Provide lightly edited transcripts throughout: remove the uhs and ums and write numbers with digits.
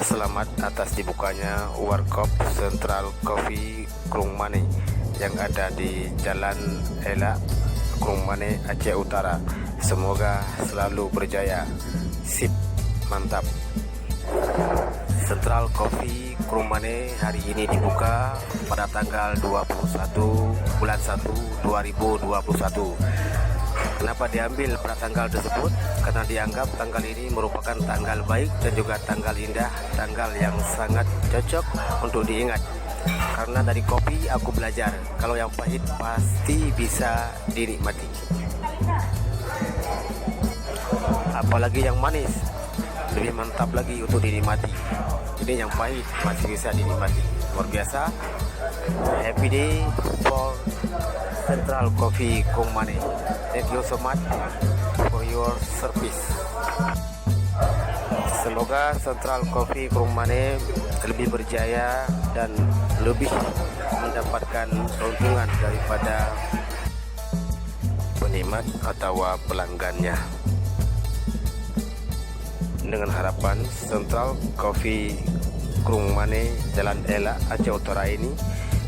Selamat atas dibukanya Warkop Central Coffee Krungmane yang ada di Jalan Elak, Krungmane, Aceh Utara. Semoga selalu berjaya. Sip, mantap. Central Coffee Krungmane hari ini dibuka pada tanggal 21 bulan 1 2021. Kenapa diambil pada tanggal tersebut? Karena dianggap tanggal ini merupakan tanggal baik dan juga tanggal indah, tanggal yang sangat cocok untuk diingat. Karena dari kopi aku belajar, kalau yang pahit pasti bisa dinikmati. Apalagi yang manis, lebih mantap lagi untuk dinikmati. Ini yang pahit masih bisa dinikmati. Luar biasa. Happy day for Central Coffee Krungmane. Thank you so much for your service. Semoga Central Coffee Krungmane lebih berjaya dan lebih mendapatkan keuntungan daripada penikmat atau pelanggannya. Dengan harapan Central Coffee Krungmane Jalan Elak, Aceh Utara ini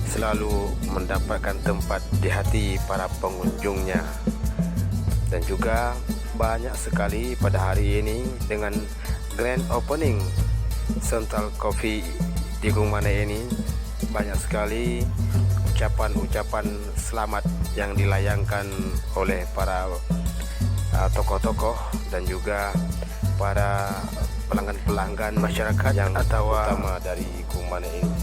selalu mendapatkan tempat di hati para pengunjungnya. Dan juga banyak sekali pada hari ini dengan grand opening Central Coffee di Krungmane ini, banyak sekali ucapan-ucapan selamat yang dilayangkan oleh para tokoh-tokoh dan juga para pelanggan-pelanggan masyarakat yang utama dari Krungmane ini.